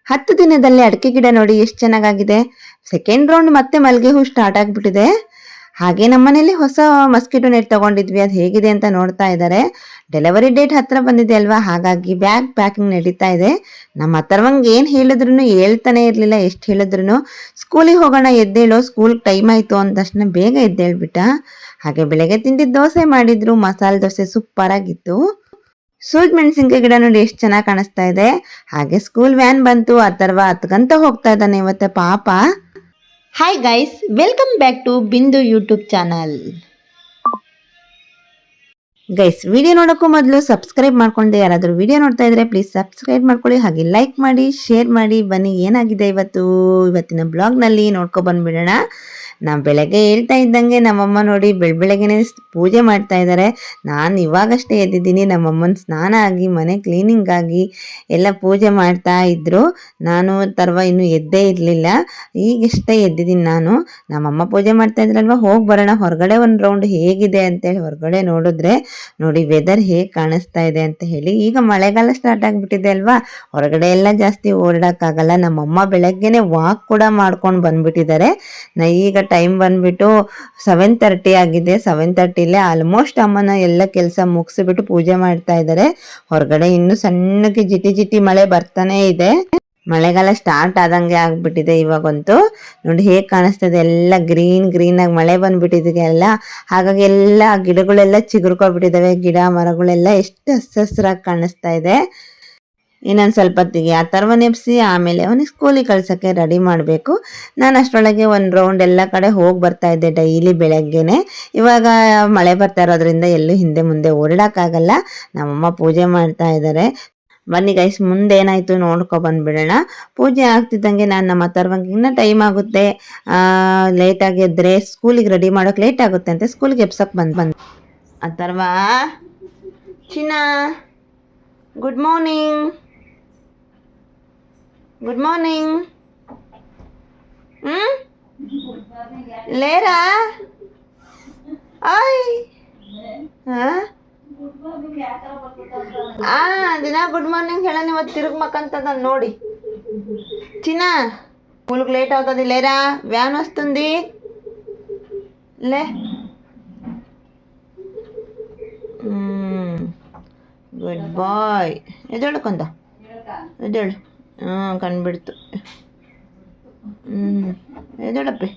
10 ದಿನದಲ್ಲಿ ಅಡಿಕೆ ಗಿಡ ನೋಡಿ ಎಷ್ಟು ಚೆನ್ನಾಗಾಗಿದೆ. ಸೆಕೆಂಡ್ ರೌಂಡ್ ಮತ್ತೆ ಮಲ್ಲಿಗೆ ಹೂ ಸ್ಟಾರ್ಟ್ ಆಗ್ಬಿಟ್ಟಿದೆ. ಹಾಗೆ ನಮ್ಮನೇಲಿ ಹೊಸ ಮಸ್ಕಿಟೋ ನೆಟ್ ತಗೊಂಡಿದ್ವಿ, ಅದು ಹೇಗಿದೆ ಅಂತ ನೋಡ್ತಾ ಇದ್ದಾರೆ. ಡೆಲಿವರಿ ಡೇಟ್ ಹತ್ರ ಬಂದಿದೆ ಅಲ್ವಾ, ಹಾಗಾಗಿ ಬ್ಯಾಗ್ ಪ್ಯಾಕಿಂಗ್ ನಡೀತಾ ಇದೆ. ನಮ್ಮ ಅಥರ್ವಂಗೆ ಏನು ಹೇಳಿದ್ರು ಹೇಳ್ತಾನೆ ಇರಲಿಲ್ಲ. ಎಷ್ಟು ಹೇಳಿದ್ರು ಸ್ಕೂಲಿಗೆ ಹೋಗೋಣ ಎದ್ದೇಳೋ, ಸ್ಕೂಲ್ ಟೈಮ್ ಆಯಿತು ಅಂದ ತಕ್ಷಣ ಬೇಗ ಎದ್ದೇಳ್ಬಿಟ್ಟ. ಹಾಗೆ ಬೆಳಗ್ಗೆ ತಿಂದಿದ್ದು ದೋಸೆ ಮಾಡಿದ್ರು, ಮಸಾಲೆ ದೋಸೆ ಸೂಪರ್ ಆಗಿತ್ತು. ಸೂಜ್ ಮೆಣಸಿನ್ಕಾಯಿ ಗಿಡ ನೋಡಿ ಎಷ್ಟು ಚೆನ್ನಾಗಿ ಕಾಣಿಸ್ತಾ ಇದೆ. ಹಾಗೆ ಸ್ಕೂಲ್ ವ್ಯಾನ್ ಬಂತು, ಅಥರ್ವ ಹತ್ಕಂತ ಹೋಗ್ತಾ ಇದ್ದಾನೆ ಇವತ್ತು ಪಾಪ. Hi guys, welcome back to Bindu YouTube channel. Guys, video ನೋಡೋಕ್ಕೂ ಮೊದಲು ಸಬ್ಸ್ಕ್ರೈಬ್ ಮಾಡ್ಕೊಂಡೆ ಯಾರಾದರೂ ವಿಡಿಯೋ ನೋಡ್ತಾ ಇದ್ರೆ ಪ್ಲೀಸ್ ಸಬ್ಸ್ಕ್ರೈಬ್ ಮಾಡ್ಕೊಳ್ಳಿ, ಹಾಗೆ ಲೈಕ್ ಮಾಡಿ, ಶೇರ್ ಮಾಡಿ. ಬನ್ನಿ ಏನಾಗಿದೆ ಇವತ್ತಿನ ಬ್ಲಾಗ್ನಲ್ಲಿ ನೋಡ್ಕೊ ಬಂದ್ಬಿಡೋಣ. ನಾವು ಬೆಳಗ್ಗೆ ಹೇಳ್ತಾ ಇದ್ದಂಗೆ ನಮ್ಮಮ್ಮ ನೋಡಿ ಬೆಳಗ್ಗೆನೆ ಪೂಜೆ ಮಾಡ್ತಾ ಇದ್ದಾರೆ. ನಾನು ಇವಾಗಷ್ಟೇ ಎದ್ದಿದ್ದೀನಿ. ನಮ್ಮಮ್ಮನ ಸ್ನಾನ ಆಗಿ ಮನೆ ಕ್ಲೀನಿಂಗ್ ಆಗಿ ಎಲ್ಲ ಪೂಜೆ ಮಾಡ್ತಾ ಇದ್ರು. ನಾನು ಇನ್ನೂ ಎದ್ದೇ ಇರಲಿಲ್ಲ, ಈಗಷ್ಟೇ ಎದ್ದಿದ್ದೀನಿ ನಾನು. ನಮ್ಮಮ್ಮ ಪೂಜೆ ಮಾಡ್ತಾ ಇದ್ರಲ್ವ, ಹೋಗಿ ಬರೋಣ ಹೊರಗಡೆ ಒಂದು ರೌಂಡ್ ಹೇಗಿದೆ ಅಂತೇಳಿ ಹೊರಗಡೆ ನೋಡಿದ್ರೆ ನೋಡಿ ವೆದರ್ ಹೇಗೆ ಕಾಣಿಸ್ತಾ ಇದೆ ಅಂತ ಹೇಳಿ. ಈಗ ಮಳೆಗಾಲ ಸ್ಟಾರ್ಟ್ ಆಗಿಬಿಟ್ಟಿದೆ ಅಲ್ವಾ, ಹೊರಗಡೆ ಎಲ್ಲ ಜಾಸ್ತಿ ಓಡಾಡಕ್ಕಾಗಲ್ಲ. ನಮ್ಮಮ್ಮ ಬೆಳಗ್ಗೆನೆ ವಾಕ್ ಕೂಡ ಮಾಡ್ಕೊಂಡು ಬಂದ್ಬಿಟ್ಟಿದ್ದಾರೆ. ಈಗ ಟೈಮ್ ಬಂದ್ಬಿಟ್ಟು 7:30 ಆಗಿದೆ. 7:30ಲೇ ಆಲ್ಮೋಸ್ಟ್ ಅಮ್ಮನ ಎಲ್ಲ ಕೆಲಸ ಮುಗಿಸ್ಬಿಟ್ಟು ಪೂಜೆ ಮಾಡ್ತಾ ಇದ್ದಾರೆ. ಹೊರಗಡೆ ಇನ್ನು ಸಣ್ಣಕ್ಕೆ ಜಿಟಿ ಮಳೆ ಬರ್ತಾನೆ ಇದೆ. ಮಳೆಗಾಲ ಸ್ಟಾರ್ಟ್ ಆದಂಗೆ ಆಗ್ಬಿಟ್ಟಿದೆ ಇವಾಗಂತೂ. ನೋಡಿ ಹೇಗೆ ಕಾಣಿಸ್ತದೆ, ಎಲ್ಲ ಗ್ರೀನ್ ಆಗಿ ಮಳೆ ಬಂದ್ಬಿಟ್ಟಿದೆ ಎಲ್ಲ. ಹಾಗಾಗಿ ಎಲ್ಲ ಗಿಡಗಳೆಲ್ಲ ಚಿಗುರ್ಕೊಬಿಟ್ಟಿದ್ದಾವೆ. ಗಿಡ ಮರಗಳೆಲ್ಲ ಎಷ್ಟು ಹಸಿರಾಗಿ ಕಾಣಿಸ್ತಾ ಇದೆ. ಇನ್ನೊಂದು ಸ್ವಲ್ಪ ಹೊತ್ತಿಗೆ ಅಥರ್ವ ನೆಪ್ಸಿ ಆಮೇಲೆ ಅವನಿಗೆ ಸ್ಕೂಲಿಗೆ ಕಳ್ಸೋಕ್ಕೆ ರೆಡಿ ಮಾಡಬೇಕು. ನಾನು ಅಷ್ಟರೊಳಗೆ ಒಂದು ರೌಂಡ್ ಎಲ್ಲ ಕಡೆ ಹೋಗಿ ಬರ್ತಾ ಇದ್ದೆ ಡೈಲಿ ಬೆಳಗ್ಗೆನೆ. ಇವಾಗ ಮಳೆ ಬರ್ತಾ ಇರೋದ್ರಿಂದ ಎಲ್ಲೂ ಹಿಂದೆ ಮುಂದೆ ಓಡಾಡಕ್ಕಾಗಲ್ಲ. ನಮ್ಮಮ್ಮ ಪೂಜೆ ಮಾಡ್ತಾ ಇದ್ದಾರೆ. ಬನ್ನಿ ಗೈಸ್, ಮುಂದೆ ಏನಾಯ್ತು ನೋಡ್ಕೊ ಬಂದ್ಬಿಡೋಣ. ಪೂಜೆ ಆಗ್ತಿದ್ದಂಗೆ ನಾನು ನಮ್ಮ ಅಥರ್ವಂಗೆ ಇನ್ನೂ ಟೈಮ್ ಆಗುತ್ತೆ, ಲೇಟಾಗಿ ಎದ್ದರೆ ಸ್ಕೂಲಿಗೆ ರೆಡಿ ಮಾಡೋಕೆ ಲೇಟ್ ಆಗುತ್ತೆ ಅಂತ ಸ್ಕೂಲಿಗೆ ಎಬ್ಸಕ್ಕೆ ಬಂದು ಅಥರ್ವ, ಚಿನ್ನ, ಗುಡ್ ಮಾರ್ನಿಂಗ್. Good morning. ಲೇರಾ ಆಯ್ ದಿನ ಗುಡ್ ಮಾರ್ನಿಂಗ್ ಹೇಳ. ಇವತ್ತು ತಿರುಗಿ ಮಕ್ಕಂತದ ನೋಡಿ. ಚಿನ್ನ, ಸ್ಕೂಲ್ಗೆ లేట్ అవుతుంది లేరా, వ్యాన్ వస్తుంది లే. ಗುಡ್ ಬಾಯ್. ಎದ್ದೇಳು ಕೊಂದ, ಎದ್ದೇಳು. ಕಂಡುಬಿಡ್ತು. ಎದ್ದೇಳಪ್ಪೆ.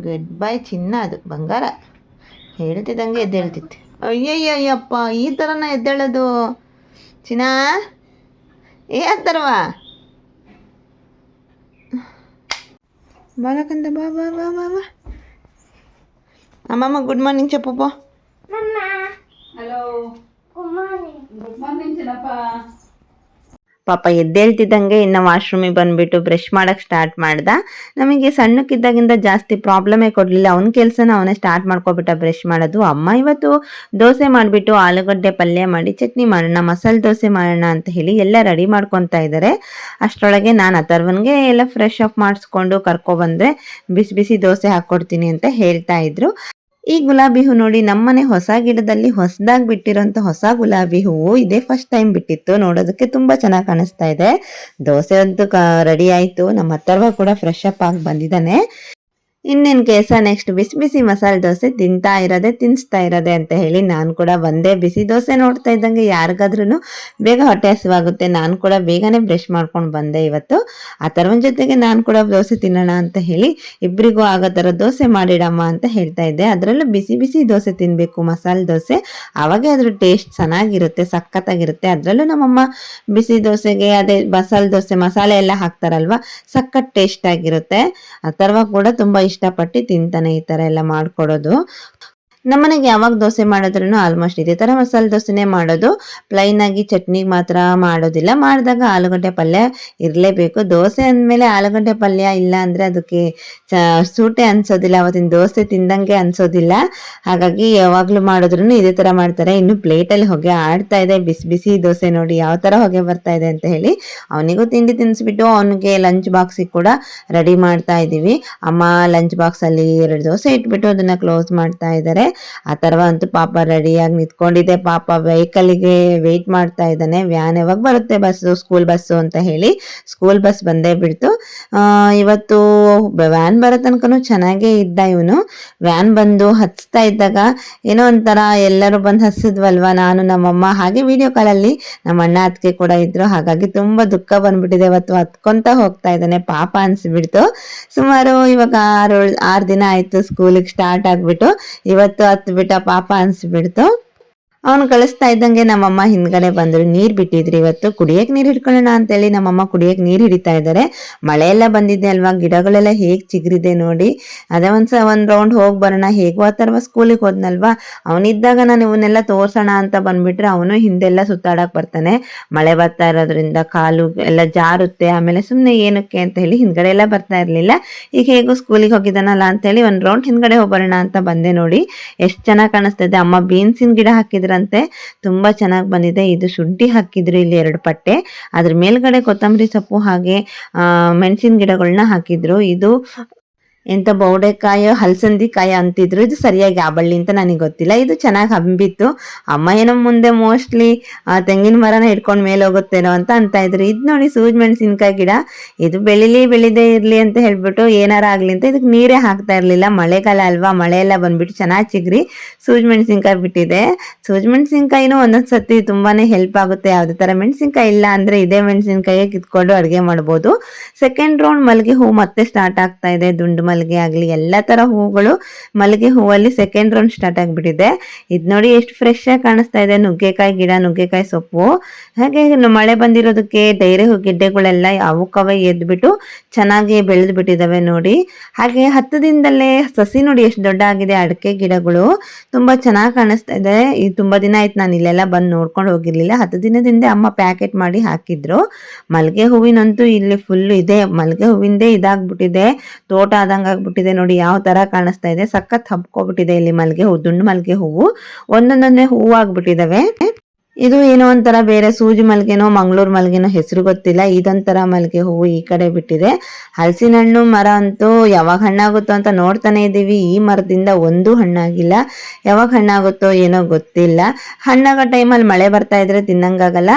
ಗುಡ್ ಬಾಯ್ ಚಿನ್ನ, ಅದು ಬಂಗಾರ. ಹೇಳ್ತಿದ್ದಂಗೆ ಎದ್ದೇಳ್ತಿತ್ತು. ಅಯ್ಯಯ್ಯಪ್ಪ, ಈ ಥರನ ಎದ್ದೇಳೋದು ಚಿನ್ನ. ಅಂತಾರವ ಬಾಲಕಂದ, ಬಾ ಬಾ ಬಾ ಬಾ ಬಾ. ಅಮ್ಮಮ್ಮ ಗುಡ್ ಮಾರ್ನಿಂಗ್ చెప్పు. ಹಲೋ, ಗುಡ್ ಮಾರ್ನಿಂಗ್ ಚಿನ್ನಪ್ಪ. ಪಾಪ ಎದ್ದೇಳ್ತಿದ್ದಂಗೆ ಇನ್ನು ವಾಶ್ರೂಮಿಗೆ ಬಂದುಬಿಟ್ಟು ಬ್ರಷ್ ಮಾಡೋಕ್ಕೆ ಸ್ಟಾರ್ಟ್ ಮಾಡ್ದ. ನಮಗೆ ಸಣ್ಣಕ್ಕಿದ್ದಾಗಿಂದ ಜಾಸ್ತಿ ಪ್ರಾಬ್ಲಮೇ ಕೊಡಲಿಲ್ಲ. ಅವನ ಕೆಲಸನ ಅವನೇ ಸ್ಟಾರ್ಟ್ ಮಾಡ್ಕೊಬಿಟ್ಟ ಬ್ರಷ್ ಮಾಡೋದು. ಅಮ್ಮ ಇವತ್ತು ದೋಸೆ ಮಾಡಿಬಿಟ್ಟು ಆಲೂಗಡ್ಡೆ ಪಲ್ಯ ಮಾಡಿ ಚಟ್ನಿ ಮಾಡೋಣ, ಮಸಾಲೆ ದೋಸೆ ಮಾಡೋಣ ಅಂತ ಹೇಳಿ ಎಲ್ಲ ರೆಡಿ ಮಾಡ್ಕೊತಾ ಇದ್ದಾರೆ. ಅಷ್ಟರೊಳಗೆ ನಾನು ಅಥರ್ವನ್ಗೆ ಎಲ್ಲ ಫ್ರೆಶ್ ಅಪ್ ಮಾಡಿಸ್ಕೊಂಡು ಕರ್ಕೊಬಂದರೆ ಬಿಸಿ ಬಿಸಿ ದೋಸೆ ಹಾಕ್ಕೊಡ್ತೀನಿ ಅಂತ ಹೇಳ್ತಾ ಇದ್ರು. ಈ ಗುಲಾಬಿ ಹೂ ನೋಡಿ, ನಮ್ಮನೆ ಹೊಸ ಗಿಡದಲ್ಲಿ ಹೊಸದಾಗಿ ಬಿಟ್ಟಿರೋಂಥ ಹೊಸ ಗುಲಾಬಿ ಹೂವು ಇದೇ ಫಸ್ಟ್ ಟೈಮ್ ಬಿಟ್ಟಿತ್ತು. ನೋಡೋದಕ್ಕೆ ತುಂಬಾ ಚೆನ್ನಾಗಿ ಕಾಣಿಸ್ತಾ ಇದೆ. ದೋಸೆ ಅಂತೂ ರೆಡಿ ಆಯ್ತು. ನಮ್ಮ ಅಥರ್ವ ಕೂಡ ಫ್ರೆಶ್ ಅಪ್ ಆಗಿ ಬಂದಿದ್ದಾನೆ. ಇನ್ನೇನು ಕೆಲಸ, ನೆಕ್ಸ್ಟ್ ಬಿಸಿ ಬಿಸಿ ಮಸಾಲೆ ದೋಸೆ ತಿನ್ನಿಸ್ತಾ ಇರೋದೆ ಅಂತ ಹೇಳಿ ನಾನು ಕೂಡ ಬಂದೆ. ಬಿಸಿ ದೋಸೆ ನೋಡ್ತಾ ಇದ್ದಂಗೆ ಯಾರಿಗಾದ್ರೂ ಬೇಗ ಹೊಟ್ಟೆ ಹಸಿವಾಗುತ್ತೆ. ನಾನು ಕೂಡ ಬೇಗನೆ ಬ್ರಷ್ ಮಾಡ್ಕೊಂಡು ಬಂದೆ ಇವತ್ತು. ಅಥರ್ವನ ಜೊತೆಗೆ ನಾನು ಕೂಡ ದೋಸೆ ತಿನ್ನೋಣ ಅಂತ ಹೇಳಿ ಇಬ್ಬರಿಗೂ ಆಗೋ ಥರ ದೋಸೆ ಮಾಡಿಡಮ್ಮ ಅಂತ ಹೇಳ್ತಾ ಇದ್ದೆ. ಅದರಲ್ಲೂ ಬಿಸಿ ಬಿಸಿ ದೋಸೆ ತಿನ್ನಬೇಕು, ಮಸಾಲೆ ದೋಸೆ, ಆವಾಗೇ ಅದ್ರ ಟೇಸ್ಟ್ ಚೆನ್ನಾಗಿರುತ್ತೆ, ಸಖತ್ತಾಗಿರುತ್ತೆ. ಅದರಲ್ಲೂ ನಮ್ಮಮ್ಮ ಬಿಸಿ ದೋಸೆಗೆ ಅದೇ ಮಸಾಲೆ ದೋಸೆ ಮಸಾಲೆ ಎಲ್ಲ ಹಾಕ್ತಾರಲ್ವ, ಸಖತ್ ಟೇಸ್ಟ್ ಆಗಿರುತ್ತೆ. ಅಥರ್ವ ಕೂಡ ತುಂಬ ಇಷ್ಟಪಟ್ಟು ತಿಂತಾನೆ ಈ ಥರ ಎಲ್ಲ ಮಾಡಿಕೊಡೋದು. ನಮ್ಮನೆಗೆ ಯಾವಾಗ ದೋಸೆ ಮಾಡಿದ್ರೂ ಆಲ್ಮೋಸ್ಟ್ ಇದೇ ಥರ ಮಸಾಲೆ ದೋಸೆನೇ ಮಾಡೋದು. ಪ್ಲೈನ್ ಆಗಿ ಚಟ್ನಿಗೆ ಮಾತ್ರ ಮಾಡೋದಿಲ್ಲ. ಮಾಡಿದಾಗ ಆಲೂಗಡ್ಡೆ ಪಲ್ಯ ಇರಲೇಬೇಕು. ದೋಸೆ ಅಂದಮೇಲೆ ಆಲೂಗಡ್ಡೆ ಪಲ್ಯ ಇಲ್ಲ ಅಂದರೆ ಅದಕ್ಕೆ ಸೂಟೆ ಅನ್ಸೋದಿಲ್ಲ, ಅವತ್ತಿನ ದೋಸೆ ತಿಂದಂಗೆ ಅನ್ಸೋದಿಲ್ಲ. ಹಾಗಾಗಿ ಯಾವಾಗಲೂ ಮಾಡಿದ್ರೂ ಇದೇ ಥರ ಮಾಡ್ತಾರೆ. ಇನ್ನು ಪ್ಲೇಟಲ್ಲಿ ಹೊಗೆ ಆಡ್ತಾ ಇದೆ. ಬಿಸಿ ಬಿಸಿ ದೋಸೆ ನೋಡಿ ಯಾವ ಥರ ಹೊಗೆ ಬರ್ತಾ ಇದೆ ಅಂತ ಹೇಳಿ ಅವನಿಗೂ ತಿಂಡಿ ತಿನ್ನಿಸ್ಬಿಟ್ಟು ಅವನಿಗೆ ಲಂಚ್ ಬಾಕ್ಸಿಗೆ ಕೂಡ ರೆಡಿ ಮಾಡ್ತಾ ಇದ್ದೀವಿ. ಅಮ್ಮ ಲಂಚ್ ಬಾಕ್ಸಲ್ಲಿ 2 ದೋಸೆ ಇಟ್ಬಿಟ್ಟು ಅದನ್ನು ಕ್ಲೋಸ್ ಮಾಡ್ತಾ ಇದ್ದಾರೆ. ಆ ಥರವ ಅಂತೂ ಪಾಪ ರೆಡಿಯಾಗಿ ನಿಂತ್ಕೊಂಡಿದೆ. ಪಾಪ ವೆಹಿಕಲ್ಗೆ ವೆಯ್ಟ್ ಮಾಡ್ತಾ ಇದ್ದಾನೆ, ವ್ಯಾನ್ ಯಾವಾಗ ಬರುತ್ತೆ ಬಸ್ಸು, ಸ್ಕೂಲ್ ಬಸ್ಸು ಅಂತ ಹೇಳಿ. ಸ್ಕೂಲ್ ಬಸ್ ಬಂದೇ ಬಿಡ್ತು. ಇವತ್ತು ವ್ಯಾನ್ ಬರೋ ತನಕನೂ ಚೆನ್ನಾಗೇ ಇದ್ದ ಇವನು. ವ್ಯಾನ್ ಬಂದು ಹತ್ಸ್ತಾ ಇದ್ದಾಗ ಏನೋ ಒಂಥರ ಎಲ್ಲರೂ ಬಂದು ಹಸಿದ್ವಲ್ವ, ನಾನು ನಮ್ಮಮ್ಮ ಹಾಗೆ ವಿಡಿಯೋ ಕಾಲಲ್ಲಿ ನಮ್ಮ ಅಣ್ಣ ಅತ್ತಿಗೆ ಕೂಡ ಇದ್ರು. ಹಾಗಾಗಿ ತುಂಬಾ ದುಃಖ ಬಂದ್ಬಿಟ್ಟಿದೆ. ಇವತ್ತು ಹತ್ಕೊಂತ ಹೋಗ್ತಾ ಇದ್ದಾನೆ, ಪಾಪ ಅನ್ಸ್ಬಿಡ್ತು. ಸುಮಾರು ಇವಾಗ 6 ದಿನ ಆಯ್ತು ಸ್ಕೂಲಿಗೆ ಸ್ಟಾರ್ಟ್ ಆಗ್ಬಿಟ್ಟು. ಇವತ್ತು ಹತ್ ಬಿಟ್ಟ, ಪಾಪ ಅನ್ಸ್ಬಿಡ್ತು. ಅವನು ಕಳಿಸ್ತಾ ಇದ್ದಂಗೆ ನಮ್ಮಮ್ಮ ಹಿಂದ್ಗಡೆ ಬಂದ್ರು. ನೀರ್ ಬಿಟ್ಟಿದ್ರಿ ಇವತ್ತು, ಕುಡಿಯಕ್ ನೀರ್ ಹಿಡ್ಕೊಳ್ಳೋಣ ಅಂತೇಳಿ ನಮ್ಮಮ್ಮ ಕುಡಿಯಕ್ ನೀರ್ ಹಿಡಿತಾ ಇದ್ದಾರೆ. ಮಳೆ ಎಲ್ಲ ಬಂದಿದೆ ಅಲ್ವಾ, ಗಿಡಗಳೆಲ್ಲ ಹೇಗ್ ಚಿಗುರಿದೆ ನೋಡಿ. ಅದೇ ಒಂದ್ ರೌಂಡ್ ಹೋಗ್ ಬರೋಣ, ಹೇಗೋ ಆ ಥರ ಸ್ಕೂಲಿಗೆ ಹೋದ್ನಲ್ವಾ, ಅವನಿದ್ದಾಗ ನಾನು ಇವನ್ನೆಲ್ಲ ತೋರ್ಸೋಣ ಅಂತ ಬಂದ್ಬಿಟ್ರೆ ಅವನು ಹಿಂದೆಲ್ಲ ಸುತ್ತಾಡಕ್ ಬರ್ತಾನೆ. ಮಳೆ ಬರ್ತಾ ಇರೋದ್ರಿಂದ ಕಾಲು ಎಲ್ಲ ಜಾರುತ್ತೆ, ಆಮೇಲೆ ಸುಮ್ನೆ ಏನಕ್ಕೆ ಅಂತ ಹೇಳಿ ಹಿಂದ್ಗಡೆ ಎಲ್ಲ ಬರ್ತಾ ಇರ್ಲಿಲ್ಲ. ಈಗ ಹೇಗೋ ಸ್ಕೂಲಿಗೆ ಹೋಗಿದ್ದಾನಲ್ಲ ಅಂತ ಹೇಳಿ ಒಂದ್ ರೌಂಡ್ ಹಿಂದ್ಗಡೆ ಹೋಗ್ಬರೋಣ ಅಂತ ಬಂದೆ. ನೋಡಿ ಎಷ್ಟ್ ಚೆನ್ನಾಗಿ ಕಾಣಿಸ್ತಾ ಇದೆ. ಅಮ್ಮ ಬೀನ್ಸಿನ ಗಿಡ ಹಾಕಿದ್ರಂತೆ, ತುಂಬಾ ಚೆನ್ನಾಗಿ ಬಂದಿದೆ. ಇದು ಶುಂಠಿ ಹಾಕಿದ್ರು ಇಲ್ಲಿ 2 ಪಟ್ಟೆ, ಅದ್ರ ಮೇಲ್ಗಡೆ ಕೊತ್ತಂಬರಿ ಸೊಪ್ಪು ಹಾಗೆ ಮೆಣಸಿನ ಗಿಡಗಳನ್ನ ಹಾಕಿದ್ರು. ಇದು ಎಂತ ಬೌಡೆಕಾಯಿ ಹಲಸಂದಿಕಾಯಿ ಅಂತಿದ್ರು, ಇದು ಸರಿಯಾಗಿ ಆ ಬಳ್ಳಿ ಅಂತ ನನಗೆ ಗೊತ್ತಿಲ್ಲ. ಇದು ಚೆನ್ನಾಗಿ ಹಂಬಿತ್ತು. ಅಮ್ಮ ಏನೋ ಮುಂದೆ ಮೋಸ್ಟ್ಲಿ ತೆಂಗಿನ ಮರನ ಹಿಡ್ಕೊಂಡ್ ಮೇಲೆ ಹೋಗುತ್ತೇನೋ ಅಂತ ಇದ್ರು. ಇದು ನೋಡಿ ಸೂಜಿ ಮೆಣಸಿನ್ಕಾಯಿ ಗಿಡ, ಇದು ಬೆಳಿದೇ ಇರ್ಲಿ ಅಂತ ಹೇಳ್ಬಿಟ್ಟು ಏನಾರ ಆಗ್ಲಿ ಅಂತ ಇದಕ್ಕೆ ನೀರೇ ಹಾಕ್ತಾ ಇರ್ಲಿಲ್ಲ. ಮಳೆಗಾಲ ಅಲ್ವಾ, ಮಳೆ ಎಲ್ಲ ಬಂದ್ಬಿಟ್ಟು ಚೆನ್ನಾಗಿ ಚಿಗ್ರಿ ಸೂಜಿ ಮೆಣಸಿನ್ಕಾಯಿ ಬಿಟ್ಟಿದೆ. ಸೂಜಿ ಮೆಣಸಿನ್ಕಾಯಿನೂ ಒಂದೊಂದ್ಸತಿ ತುಂಬಾನೇ ಹೆಲ್ಪ್ ಆಗುತ್ತೆ. ಯಾವ್ದೇ ತರ ಮೆಣಸಿನ್ಕಾಯಿ ಇಲ್ಲ ಅಂದ್ರೆ ಇದೇ ಮೆಣಸಿನ್ಕಾಯಿ ಕಿತ್ಕೊಂಡು ಅಡುಗೆ ಮಾಡ್ಬೋದು. ಸೆಕೆಂಡ್ ರೌಂಡ್ ಮಲ್ಲಿಗೆ ಹೂ ಮತ್ತೆ ಸ್ಟಾರ್ಟ್ ಆಗ್ತಾ ಇದೆ. ದುಂಡು ಮಲ್ಲಿಗೆ ಆಗ್ಲಿ ಎಲ್ಲಾ ತರ ಹೂಗಳು, ಮಲ್ಲಿಗೆ ಹೂವಲ್ಲಿ ಸೆಕೆಂಡ್ ರೌಂಡ್ ಸ್ಟಾರ್ಟ್ ಆಗ್ಬಿಟ್ಟಿದೆ. ಇದ್ ನೋಡಿ ಎಷ್ಟು ಫ್ರೆಶ್ ಆಗಿ ಕಾಣಿಸ್ತಾ ಇದೆ. ನುಗ್ಗೆಕಾಯಿ ಗಿಡ, ನುಗ್ಗೆಕಾಯಿ ಸೊಪ್ಪು. ಹಾಗೆ ಮಳೆ ಬಂದಿರೋದಕ್ಕೆ ಡೈರೆ ಗಿಡ್ಡೆಗಳೆಲ್ಲ ಅವಕ್ಕವೇ ಎದ್ಬಿಟ್ಟು ಚೆನ್ನಾಗಿ ಬೆಳೆದು ಬಿಟ್ಟಿದಾವೆ ನೋಡಿ. ಹಾಗೆ 10 ದಿನದಲ್ಲೇ ಸಸಿ ನೋಡಿ ಎಷ್ಟು ದೊಡ್ಡ ಆಗಿದೆ. ಅಡಿಕೆ ಗಿಡಗಳು ತುಂಬಾ ಚೆನ್ನಾಗಿ ಕಾಣಿಸ್ತಾ ಇದೆ. ಇದು ತುಂಬಾ ದಿನ ಆಯ್ತು ನಾನು ಇಲ್ಲೆಲ್ಲ ಬಂದು ನೋಡ್ಕೊಂಡು ಹೋಗಿರ್ಲಿಲ್ಲ. 10 ದಿನದಿಂದ ಅಮ್ಮ ಪ್ಯಾಕೆಟ್ ಮಾಡಿ ಹಾಕಿದ್ರು. ಮಲ್ಗೆ ಹೂವಿನಂತೂ ಇಲ್ಲಿ ಫುಲ್ ಇದೆ. ಮಲ್ಗೆ ಹೂವಿಂದೇ ಇದಾಗ್ಬಿಟ್ಟಿದೆ, ತೋಟ ಆದಂಗ ಆಗ್ಬಿಟ್ಟಿದೆ ನೋಡಿ. ಯಾವ ತರ ಕಾಣಿಸ್ತಾ ಇದೆ, ಸಖತ್ ಹಬ್ಕೊಬಿಟ್ಟಿದೆ ಇಲ್ಲಿ ಮಲ್ಗೆ ಹೂ, ದುಂಡು ಮಲ್ಗೆ ಹೂವು ಒಂದೊಂದೊಂದೇ ಹೂವು ಆಗ್ಬಿಟ್ಟಿದಾವೆ. ಇದು ಏನೋ ಒಂಥರ ಬೇರೆ ಸೂಜಿ ಮಲ್ಗೆನೋ ಮಂಗಳೂರು ಮಲ್ಗೆನೋ ಹೆಸರು ಗೊತ್ತಿಲ್ಲ. ಇದೊಂಥರ ಮಲ್ಗೆ ಹೂವು ಈ ಕಡೆ ಬಿಟ್ಟಿದೆ. ಹಲಸಿನ ಹಣ್ಣು ಮರ ಅಂತೂ ಯಾವಾಗ ಹಣ್ಣಾಗುತ್ತೋ ಅಂತ ನೋಡ್ತಾನೆ ಇದೀವಿ. ಈ ಮರದಿಂದ ಒಂದು ಹಣ್ಣಾಗಿಲ್ಲ, ಯಾವಾಗ ಹಣ್ಣಾಗುತ್ತೋ ಏನೋ ಗೊತ್ತಿಲ್ಲ. ಹಣ್ಣಾಗೋ ಟೈಮಲ್ಲಿ ಮಳೆ ಬರ್ತಾ ಇದ್ರೆ ತಿನ್ನಂಗಾಗಲ್ಲ.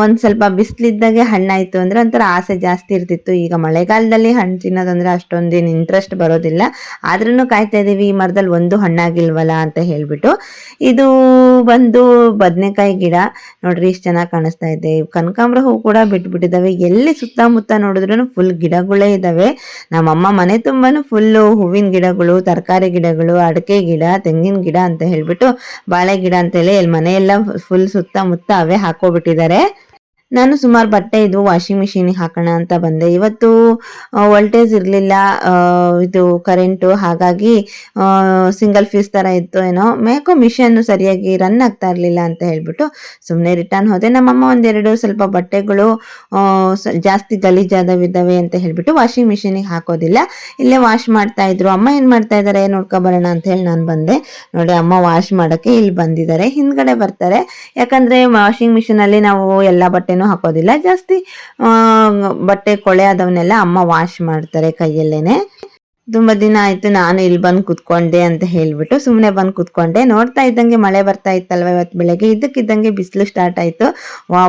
ಒಂದ್ ಸ್ವಲ್ಪ ಬಿಸಿಲಿದ್ದಾಗೆ ಹಣ್ಣಾಯ್ತು ಅಂದ್ರೆ ಒಂಥರ ಆಸೆ ಜಾಸ್ತಿ ಇರ್ತಿತ್ತು. ಈಗ ಮಳೆಗಾಲದಲ್ಲಿ ಹಣ್ಣು ತಿನ್ನೋದಂದ್ರೆ ಅಷ್ಟೊಂದೇನು ಇಂಟ್ರೆಸ್ಟ್ ಬರೋದಿಲ್ಲ. ಆದ್ರೂ ಕಾಯ್ತಾ ಇದೀವಿ, ಈ ಮರದಲ್ಲಿ ಒಂದು ಹಣ್ಣಾಗಿಲ್ವಲ್ಲ ಅಂತ ಹೇಳ್ಬಿಟ್ಟು. ಇದು ಬಂದು ಬದನೆಕಾಯಿ ಗಿಡ ನೋಡ್ರಿ, ಇಷ್ಟು ಚೆನ್ನಾಗಿ ಕಾಣಿಸ್ತಾ ಇದೆ. ಕನಕಾಂಬರ ಹೂ ಕೂಡ ಬಿಟ್ಬಿಟ್ಟಿದಾವೆ. ಎಲ್ಲಿ ಸುತ್ತಮುತ್ತ ನೋಡಿದ್ರು ಫುಲ್ ಗಿಡಗಳೇ ಇದಾವೆ. ನಮ್ಮಮ್ಮ ಮನೆ ತುಂಬಾನು ಫುಲ್ ಹೂವಿನ ಗಿಡಗಳು, ತರಕಾರಿ ಗಿಡಗಳು, ಅಡಿಕೆ ಗಿಡ, ತೆಂಗಿನ ಗಿಡ ಅಂತ ಹೇಳ್ಬಿಟ್ಟು, ಬಾಳೆ ಗಿಡ ಅಂತ ಹೇಳಿ ಇಲ್ಲಿ ಮನೆಯೆಲ್ಲ ಫುಲ್ ಸುತ್ತಮುತ್ತ ಅವೇ ಹಾಕೋಬಿಟ್ಟಿದ್ದಾರೆ. ನಾನು ಸುಮಾರು ಬಟ್ಟೆ ಇದು ವಾಷಿಂಗ್ ಮಿಷಿನಿಗೆ ಹಾಕೋಣ ಅಂತ ಬಂದೆ. ಇವತ್ತು ವೋಲ್ಟೇಜ್ ಇರಲಿಲ್ಲ, ಇದು ಕರೆಂಟು, ಹಾಗಾಗಿ ಸಿಂಗಲ್ ಫೀಸ್ ಥರ ಇತ್ತು ಏನೋ. ಮೇಕೋ ಮಿಷನ್ ಸರಿಯಾಗಿ ರನ್ ಆಗ್ತಾ ಇರಲಿಲ್ಲ ಅಂತ ಹೇಳ್ಬಿಟ್ಟು ಸುಮ್ಮನೆ ರಿಟರ್ನ್ ಹೋದೆ. ನಮ್ಮಮ್ಮ ಒಂದೆರಡು ಸ್ವಲ್ಪ ಬಟ್ಟೆಗಳು ಜಾಸ್ತಿ ಗಲೀಜಾದವಿದ್ದಾವೆ ಅಂತ ಹೇಳ್ಬಿಟ್ಟು ವಾಷಿಂಗ್ ಮಿಷಿನಿಗೆ ಹಾಕೋದಿಲ್ಲ, ಇಲ್ಲೇ ವಾಶ್ ಮಾಡ್ತಾ ಇದ್ರು. ಅಮ್ಮ ಏನು ಮಾಡ್ತಾ ಇದ್ದಾರೆ ನೋಡ್ಕೊಬರೋಣ ಅಂತ ಹೇಳಿ ನಾನು ಬಂದೆ. ನೋಡಿ ಅಮ್ಮ ವಾಶ್ ಮಾಡೋಕ್ಕೆ ಇಲ್ಲಿ ಬಂದಿದ್ದಾರೆ, ಹಿಂದ್ಗಡೆ ಬರ್ತಾರೆ. ಯಾಕಂದರೆ ವಾಷಿಂಗ್ ಮಿಷಿನಲ್ಲಿ ನಾವು ಎಲ್ಲ ಬಟ್ಟೆ ಹಾಕೋದಿಲ್ಲ, ಜಾಸ್ತಿ ಬಟ್ಟೆ ಕೊಳೆ ಆದವನ್ನೆಲ್ಲ ಅಮ್ಮ ವಾಶ್ ಮಾಡ್ತಾರೆ ಕೈಯಲ್ಲೇನೆ. ತುಂಬಾ ದಿನ ಆಯ್ತು ನಾನು ಇಲ್ಲಿ ಬಂದು ಕುತ್ಕೊಂಡೆ ಅಂತ ಹೇಳ್ಬಿಟ್ಟು ಸುಮ್ಮನೆ ಬಂದು ಕುತ್ಕೊಂಡೆ. ನೋಡ್ತಾ ಇದ್ದಂಗೆ ಮಳೆ ಬರ್ತಾ ಇತ್ತಲ್ವ ಇವತ್ತು ಬೆಳಗ್ಗೆ, ಇದ್ದಕ್ಕಿದ್ದಂಗೆ ಬಿಸಿಲು ಸ್ಟಾರ್ಟ್ ಆಯ್ತು.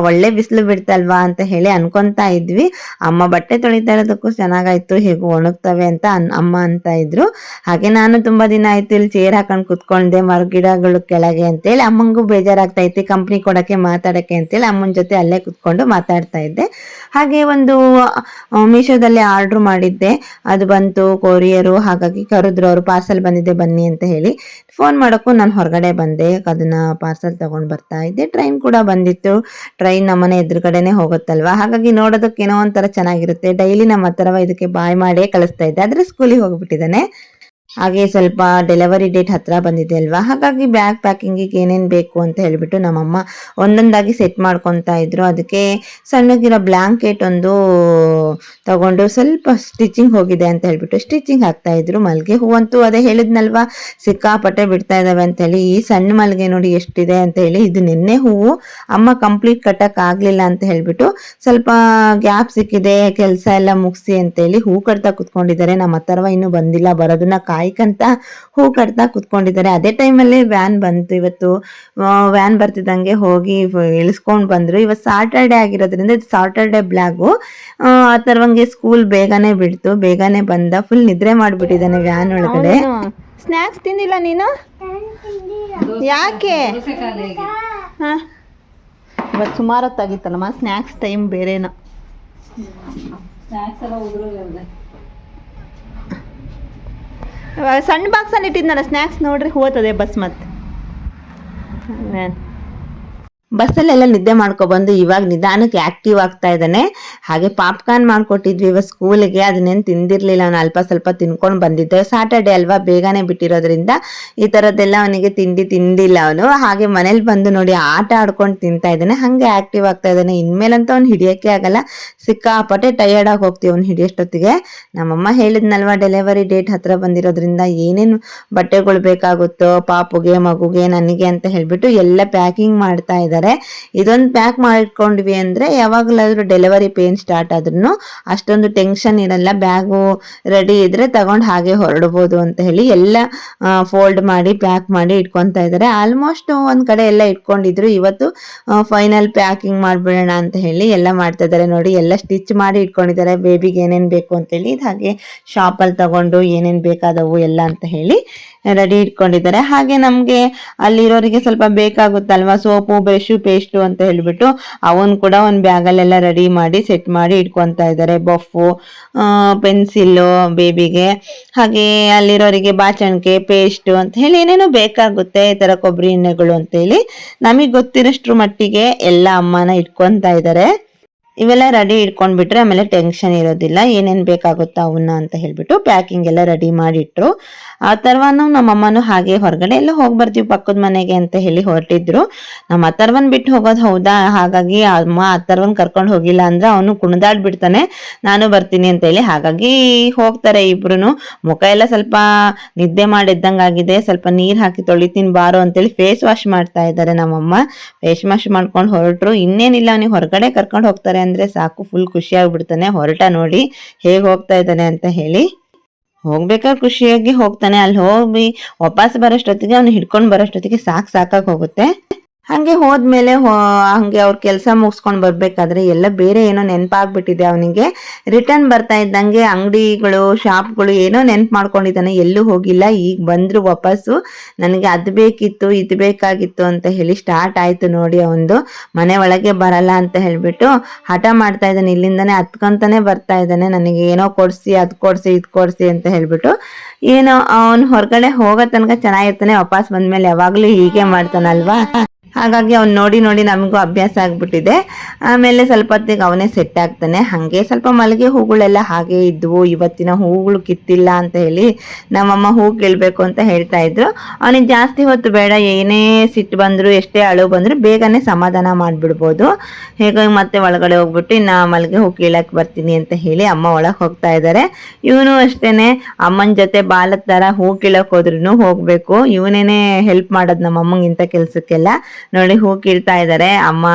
ಒಳ್ಳೆ ಬಿಸಿಲು ಬಿಡ್ತಲ್ವಾ ಅಂತ ಹೇಳಿ ಅನ್ಕೊಂತಾ ಇದ್ವಿ. ಅಮ್ಮ ಬಟ್ಟೆ ತೊಳಿತಾ ಇರೋದಕ್ಕೂ ಚೆನ್ನಾಗಾಯ್ತು, ಹೇಗೂ ಒಣಗ್ತವೆ ಅಂತ ಅಮ್ಮ ಅಂತ ಇದ್ರು. ಹಾಗೆ ನಾನು ತುಂಬಾ ದಿನ ಆಯ್ತು ಇಲ್ಲಿ ಚೇರ್ ಹಾಕೊಂಡು ಕುತ್ಕೊಂಡೆ ಮರ ಗಿಡಗಳು ಕೆಳಗೆ ಅಂತೇಳಿ. ಅಮ್ಮಂಗೂ ಬೇಜಾರಾಗ್ತಾ ಇತ್ತು, ಕಂಪ್ನಿ ಕೊಡಕ್ಕೆ ಮಾತಾಡಕ್ಕೆ ಅಂತೇಳಿ ಅಮ್ಮನ ಜೊತೆ ಅಲ್ಲೇ ಕುತ್ಕೊಂಡು ಮಾತಾಡ್ತಾ ಇದ್ದೆ. ಹಾಗೆ ಒಂದು ಮೀಶೋದಲ್ಲಿ ಆರ್ಡ್ರ್ ಮಾಡಿದ್ದೆ, ಅದು ಬಂತು ಕೊರಿಯರು. ಹಾಗಾಗಿ ಕರೆದ್ರು, ಅವರು ಪಾರ್ಸಲ್ ಬಂದಿದೆ ಬನ್ನಿ ಅಂತ ಹೇಳಿ. ಫೋನ್ ಮಾಡೋಕ್ಕೂ ನಾನು ಹೊರಗಡೆ ಬಂದೆ, ಅದನ್ನ ಪಾರ್ಸಲ್ ತಗೊಂಡು ಬರ್ತಾ ಇದ್ದೆ. ಟ್ರೈನ್ ಕೂಡ ಬಂದಿತ್ತು, ಟ್ರೈನ್ ನಮ್ಮನೆ ಎದುರುಗಡೆನೆ ಹೋಗುತ್ತಲ್ವಾ, ಹಾಗಾಗಿ ನೋಡೋದಕ್ಕೆ ಏನೋ ಒಂಥರ ಚೆನ್ನಾಗಿರುತ್ತೆ. ಡೈಲಿ ನಮ್ಮ ಹತ್ರವ ಇದಕ್ಕೆ ಬಾಯ್ ಮಾಡೇ ಕಳಿಸ್ತಾ ಇದ್ದೆ, ಆದ್ರೆ ಸ್ಕೂಲಿಗೆ ಹೋಗ್ಬಿಟ್ಟಿದ್ದಾನೆ. ಹಾಗೆ ಸ್ವಲ್ಪ ಡೆಲಿವರಿ ಡೇಟ್ ಹತ್ರ ಬಂದಿದೆ ಅಲ್ವಾ, ಹಾಗಾಗಿ ಬ್ಯಾಗ್ ಪ್ಯಾಕಿಂಗಿಗೆ ಏನೇನು ಬೇಕು ಅಂತ ಹೇಳಿಬಿಟ್ಟು ನಮ್ಮಮ್ಮ ಒಂದೊಂದಾಗಿ ಸೆಟ್ ಮಾಡ್ಕೊತಾ ಇದ್ರು. ಅದಕ್ಕೆ ಸಣ್ಣಗಿರೋ ಬ್ಲ್ಯಾಂಕೆಟ್ ಒಂದು ತಗೊಂಡು ಸ್ವಲ್ಪ ಸ್ಟಿಚಿಂಗ್ ಹೋಗಿದೆ ಅಂತ ಹೇಳ್ಬಿಟ್ಟು ಸ್ಟಿಚಿಂಗ್ ಹಾಕ್ತಾ ಇದ್ರು. ಮಲ್ಗೆ ಹೂವಂತೂ ಅದೇ ಹೇಳಿದ್ನಲ್ವಾ ಸಿಕ್ಕಾಪಟ್ಟೆ ಬಿಡ್ತಾ ಇದಾವೆ ಅಂತ ಹೇಳಿ. ಈ ಸಣ್ಣ ಮಲ್ಗೆ ನೋಡಿ ಎಷ್ಟಿದೆ ಅಂತ ಹೇಳಿ. ಇದು ನಿನ್ನೆ ಹೂವು, ಅಮ್ಮ ಕಂಪ್ಲೀಟ್ ಕಟ್ಟಕ್ ಆಗ್ಲಿಲ್ಲ ಅಂತ ಹೇಳ್ಬಿಟ್ಟು ಸ್ವಲ್ಪ ಗ್ಯಾಪ್ ಸಿಕ್ಕಿದೆ, ಕೆಲಸ ಎಲ್ಲ ಮುಗಿಸಿ ಅಂತೇಳಿ ಹೂ ಕಟ್ತಾ ಕುತ್ಕೊಂಡಿದ್ದಾರೆ. ನಮ್ಮ ಹತ್ರವ ಇನ್ನೂ ಬಂದಿಲ್ಲ, ಬರೋದನ್ನ ಕಾಯ್ಕಂತ ಹೂ ಕಟ್ತಾ ಕುತ್ಕೊಂಡಿದ್ದಾರೆ. ಅದೇ ಟೈಮಲ್ಲಿ ವ್ಯಾನ್ ಬಂತು. ಇವತ್ತು ವ್ಯಾನ್ ಬರ್ತಿದ್ದಂಗೆ ಹೋಗಿ ಇಳಿಸ್ಕೊಂಡು ಬಂದ್ರು. ಇವತ್ತು ಸಾಟರ್ಡೆ ಆಗಿರೋದ್ರಿಂದ ಇದು ಸಾಟರ್ಡೆ ಬ್ಲಾಗು. ಅಥರ್ವಂಗೆ ಸ್ಕೂಲ್ ಬೇಗನೆ ಬಿಡ್ತು, ಬೇಗನೆ ಬಂದ. ಫುಲ್ ನಿದ್ರೆ ಮಾಡಿಬಿಟ್ಟಿದ್ದಾನೆ ವ್ಯಾನ್ ಒಳಗಡೆ. ಸ್ನ್ಯಾಕ್ಸ್ ತಿಂದಿಲ್ಲ ನೀನು? ಯಾಕೆ? ಹಾಂ, ಇವತ್ತು ಸುಮಾರು ಹೊತ್ತಾಗಿತ್ತಲ್ಲಮ್ಮ, ಸ್ನ್ಯಾಕ್ಸ್ ಟೈಮ್ ಬೇರೆನೋ. ಸಣ್ಣ ಬಾಕ್ಸಲ್ಲಿ ಇಟ್ಟಿದ್ನಲ್ಲ ಸ್ನ್ಯಾಕ್ಸ್, ನೋಡ್ರಿ ಹೋಗ್ತದೆ ಬಸ್. ಮತ್ತೆ ಬಸ್ಸಲ್ಲೆಲ್ಲ ನಿದ್ದೆ ಮಾಡ್ಕೊಬಂದು ಇವಾಗ ನಿಧಾನಕ್ಕೆ ಆ್ಯಕ್ಟಿವ್ ಆಗ್ತಾ ಇದ್ದಾನೆ. ಹಾಗೆ ಪಾಪ್ಕಾರ್ನ್ ಮಾಡಿಕೊಟ್ಟಿದ್ವಿ ಇವತ್ತು ಸ್ಕೂಲಿಗೆ, ಅದನ್ನೇನು ತಿಂದಿರಲಿಲ್ಲ. ಅವನು ಅಲ್ಪ ಸ್ವಲ್ಪ ತಿನ್ಕೊಂಡು ಬಂದಿದ್ದೆ. ಸಾಟರ್ಡೆ ಅಲ್ವಾ, ಬೇಗನೆ ಬಿಟ್ಟಿರೋದ್ರಿಂದ ಈ ಥರದ್ದೆಲ್ಲ ಅವನಿಗೆ ತಿಂದಿಲ್ಲ ಅವನು. ಹಾಗೆ ಮನೇಲಿ ಬಂದು ನೋಡಿ ಆಟ ಆಡ್ಕೊಂಡು ತಿಂತಾ ಇದ್ದಾನೆ. ಹಾಗೆ ಆ್ಯಕ್ಟಿವ್ ಆಗ್ತಾ ಇದ್ದಾನೆ. ಇನ್ಮೇಲಂತೂ ಅವ್ನು ಹಿಡಿಯೋಕ್ಕೆ ಆಗಲ್ಲ, ಸಿಕ್ಕಾಪಟ್ಟೆ ಟಯರ್ಡ್ ಆಗಿ ಹೋಗ್ತೀವಿ ಅವ್ನು ಹಿಡಿಯೋಷ್ಟೊತ್ತಿಗೆ. ನಮ್ಮಮ್ಮ ಹೇಳಿದ್ನಲ್ವ, ಡೆಲಿವರಿ ಡೇಟ್ ಹತ್ರ ಬಂದಿರೋದ್ರಿಂದ ಏನೇನು ಬಟ್ಟೆಗಳು ಬೇಕಾಗುತ್ತೋ ಪಾಪುಗೆ, ಮಗುಗೆ, ನನಗೆ ಅಂತ ಹೇಳ್ಬಿಟ್ಟು ಎಲ್ಲ ಪ್ಯಾಕಿಂಗ್ ಮಾಡ್ತಾ ಇದ್ದಾರೆ. ಇದೊಂದು ಪ್ಯಾಕ್ ಮಾಡಿಟ್ಕೊಂಡ್ವಿ ಅಂದ್ರೆ ಯಾವಾಗಲಾದ್ರೂ ಡೆಲಿವರಿ ಪೇನ್ ಸ್ಟಾರ್ಟ್ ಆದ್ರೂ ಅಷ್ಟೊಂದು ಟೆನ್ಷನ್ ಇರಲ್ಲ. ಬ್ಯಾಗು ರೆಡಿ ಇದ್ರೆ ತಗೊಂಡು ಹಾಗೆ ಹೊರಡ್ಬೋದು ಅಂತ ಹೇಳಿ ಎಲ್ಲ ಫೋಲ್ಡ್ ಮಾಡಿ ಪ್ಯಾಕ್ ಮಾಡಿ ಇಟ್ಕೊತಾ ಇದ್ದಾರೆ. ಆಲ್ಮೋಸ್ಟ್ ಒಂದ್ ಕಡೆ ಎಲ್ಲ ಇಟ್ಕೊಂಡಿದ್ರು. ಇವತ್ತು ಫೈನಲ್ ಪ್ಯಾಕಿಂಗ್ ಮಾಡ್ಬಿಡೋಣ ಅಂತ ಹೇಳಿ ಎಲ್ಲ ಮಾಡ್ತಾ ಇದ್ದಾರೆ. ನೋಡಿ, ಎಲ್ಲ ಸ್ಟಿಚ್ ಮಾಡಿ ಇಟ್ಕೊಂಡಿದ್ದಾರೆ ಬೇಬಿಗೆ ಏನೇನ್ ಬೇಕು ಅಂತ ಹೇಳಿ. ಹಾಗೆ ಶಾಪಲ್ಲಿ ತಗೊಂಡು ಏನೇನ್ ಬೇಕಾದವು ಎಲ್ಲ ಅಂತ ಹೇಳಿ ರೆಡಿ ಇಟ್ಕೊಂಡಿದ್ದಾರೆ. ಹಾಗೆ ನಮ್ಗೆ ಅಲ್ಲಿರೋರಿಗೆ ಸ್ವಲ್ಪ ಬೇಕಾಗುತ್ತಲ್ವಾ, ಸೋಪು, ಬ್ರಷ್, ಪೇಸ್ಟು ಅಂತ ಹೇಳ್ಬಿಟ್ಟು ಅವನ್ ಕೂಡ ಒಂದು ಬ್ಯಾಗಲ್ಲೆಲ್ಲ ರೆಡಿ ಮಾಡಿ ಸೆಟ್ ಮಾಡಿ ಇಟ್ಕೊತಾ ಇದ್ದಾರೆ. ಬಫ್ಫು, ಪೆನ್ಸಿಲ್ಲು ಬೇಬಿಗೆ, ಹಾಗೆ ಅಲ್ಲಿರೋರಿಗೆ ಬಾಚಣಿಕೆ, ಪೇಸ್ಟು ಅಂತ ಹೇಳಿ ಏನೇನೋ ಬೇಕಾಗುತ್ತೆ. ಈ ತರ ಕೊಬ್ಬರಿ ಎಣ್ಣೆಗಳು ಅಂತ ಹೇಳಿ ನಮಗೆ ಗೊತ್ತಿರೋಷ್ಟ್ರ ಮಟ್ಟಿಗೆ ಎಲ್ಲ ಅಮ್ಮನ ಇಟ್ಕೊತಾ ಇದ್ದಾರೆ. ಇವೆಲ್ಲ ರೆಡಿ ಇಟ್ಕೊಂಡ್ಬಿಟ್ರೆ ಆಮೇಲೆ ಟೆನ್ಷನ್ ಇರೋದಿಲ್ಲ, ಏನೇನು ಬೇಕಾಗುತ್ತೋ ಅವನ್ನ ಅಂತ ಹೇಳ್ಬಿಟ್ಟು ಪ್ಯಾಕಿಂಗ್ ಎಲ್ಲ ರೆಡಿ ಮಾಡಿಟ್ರು. ಆ ಥರವನ್ನು ನಮ್ಮಮ್ಮನೂ ಹಾಗೆ ಹೊರಗಡೆ ಎಲ್ಲ ಹೋಗಿ ಬರ್ತೀವಿ ಪಕ್ಕದ ಮನೆಗೆ ಅಂತ ಹೇಳಿ ಹೊರಟಿದ್ರು. ನಮ್ಮ ಅಥರ್ವನ್ ಬಿಟ್ಟು ಹೋಗೋದು ಹೌದಾ, ಹಾಗಾಗಿ ಅಮ್ಮ ಅಥರ್ವನ್ ಕರ್ಕೊಂಡು ಹೋಗಿಲ್ಲ ಅಂದ್ರೆ ಅವನು ಕುಣಿದಾಡ್ಬಿಡ್ತಾನೆ, ನಾನು ಬರ್ತೀನಿ ಅಂತ ಹೇಳಿ. ಹಾಗಾಗಿ ಹೋಗ್ತಾರೆ ಇಬ್ರು. ಮುಖ ಎಲ್ಲ ಸ್ವಲ್ಪ ನಿದ್ದೆ ಮಾಡಿದ್ದಂಗಾಗಿದೆ, ಸ್ವಲ್ಪ ನೀರು ಹಾಕಿ ತೊಳಿತೀನಿ ಬಾರೋ ಅಂತೇಳಿ ಫೇಸ್ ವಾಶ್ ಮಾಡ್ತಾ ಇದ್ದಾರೆ ನಮ್ಮಮ್ಮ. ಫೇಸ್ ವಾಶ್ ಮಾಡ್ಕೊಂಡು ಹೊರಟ್ರು. ಇನ್ನೇನಿಲ್ಲ, ಅವನಿಗೆ ಹೊರಗಡೆ ಕರ್ಕೊಂಡು ಹೋಗ್ತಾರೆ ಅಂದ್ರೆ ಸಾಕು, ಫುಲ್ ಖುಷಿ ಆಗ್ಬಿಡ್ತಾನೆ. ಹೊರಟ ನೋಡಿ ಹೇಗ್ ಹೋಗ್ತಾ ಇದ್ದಾನೆ ಅಂತ ಹೇಳಿ. ಹೋಗ್ಬೇಕಾದ್ರೆ ಖುಷಿಯಾಗಿ ಹೋಗ್ತಾನೆ. ಅಲ್ಲಿ ಹೋಗಿ ವಾಪಸ್ ಬರೋಷ್ಟೊತ್ತಿಗೆ ಅವ್ನು ಹಿಡ್ಕೊಂಡು ಬರೋಷ್ಟೊತ್ತಿಗೆ ಸಾಕಾಗಿ ಹೋಗುತ್ತೆ. ಹಂಗೆ ಹೋದ್ಮೇಲೆ ಹಂಗೆ ಅವ್ರ ಕೆಲಸ ಮುಗಿಸ್ಕೊಂಡು ಬರ್ಬೇಕಾದ್ರೆ ಎಲ್ಲ ಬೇರೆ ಏನೋ ನೆನಪಾಗ್ಬಿಟ್ಟಿದೆ ಅವನಿಗೆ. ರಿಟರ್ನ್ ಬರ್ತಾ ಇದ್ದಂಗೆ ಅಂಗಡಿಗಳು, ಶಾಪ್ಗಳು ಏನೋ ನೆನ್ಪು ಮಾಡ್ಕೊಂಡಿದ್ದಾನೆ, ಎಲ್ಲೂ ಹೋಗಿಲ್ಲ. ಈಗ ಬಂದ್ರು ವಾಪಸ್ಸು, ನನಗೆ ಅದು ಬೇಕಿತ್ತು, ಇದು ಬೇಕಾಗಿತ್ತು ಅಂತ ಹೇಳಿ ಸ್ಟಾರ್ಟ್ ಆಯ್ತು ನೋಡಿ. ಅವನು ಮನೆ ಒಳಗೆ ಬರಲ್ಲ ಅಂತ ಹೇಳ್ಬಿಟ್ಟು ಹಠ ಮಾಡ್ತಾ ಇದ್ದಾನೆ. ಇಲ್ಲಿಂದಾನೆ ಹತ್ಕೊಂತಾನೆ ಬರ್ತಾ ಇದ್ದಾನೆ, ನನಗೆ ಏನೋ ಕೊಡ್ಸಿ, ಅದು ಕೊಡ್ಸಿ, ಇದು ಕೊಡ್ಸಿ ಅಂತ ಹೇಳ್ಬಿಟ್ಟು. ಏನೋ ಅವನು ಹೊರಗಡೆ ಹೋಗೋ ತನಕ ಚೆನ್ನಾಗಿರ್ತಾನೆ, ವಾಪಸ್ ಬಂದ್ಮೇಲೆ ಯಾವಾಗ್ಲೂ ಹೀಗೆ ಮಾಡ್ತಾನಲ್ವಾ. ಹಾಗಾಗಿ ಅವ್ನು ನೋಡಿ ನೋಡಿ ನಮಗೂ ಅಭ್ಯಾಸ ಆಗ್ಬಿಟ್ಟಿದೆ. ಆಮೇಲೆ ಸ್ವಲ್ಪ ಹೊತ್ತಿಗೆ ಅವನೇ ಸೆಟ್ ಆಗ್ತಾನೆ. ಹಾಗೆ ಸ್ವಲ್ಪ ಮಲ್ಲಿಗೆ ಹೂಗಳೆಲ್ಲ ಹಾಗೆ ಇದ್ವು, ಇವತ್ತಿನ ಹೂಗಳು ಕಿತ್ತಿಲ್ಲ ಅಂತ ಹೇಳಿ ನಮ್ಮಮ್ಮ ಹೂ ಕೀಳ್ಬೇಕು ಅಂತ ಹೇಳ್ತಾ ಇದ್ರು. ಅವನಿಗೆ ಜಾಸ್ತಿ ಹೊತ್ತು ಬೇಡ, ಏನೇ ಸಿಟ್ಟು ಬಂದ್ರು, ಎಷ್ಟೇ ಅಳು ಬಂದ್ರು ಬೇಗನೆ ಸಮಾಧಾನ ಮಾಡಿಬಿಡ್ಬೋದು. ಹೇಗಾಗಿ ಮತ್ತೆ ಒಳಗಡೆ ಹೋಗ್ಬಿಟ್ಟು ಇನ್ನು ಮಲ್ಲಿಗೆ ಹೂ ಕೀಳಕ್ಕೆ ಬರ್ತೀನಿ ಅಂತ ಹೇಳಿ ಅಮ್ಮ ಒಳಗೆ ಹೋಗ್ತಾ ಇದ್ದಾರೆ. ಇವನು ಅಷ್ಟೇನೆ ಅಮ್ಮನ ಜೊತೆ ಬಾಲದ ಥರ ಹೂ ಕೀಳಕ್ಕೆ ಹೋದ್ರೂ ಹೋಗ್ಬೇಕು. ಇವನೇನೆ ಹೆಲ್ಪ್ ಮಾಡೋದು ನಮ್ಮಮ್ಮಂಗೆ ಇಂಥ ಕೆಲಸಕ್ಕೆಲ್ಲ. ನೋಡಿ ಹೂ ಕೀಳ್ತಾ ಇದ್ದಾರೆ ಅಮ್ಮ.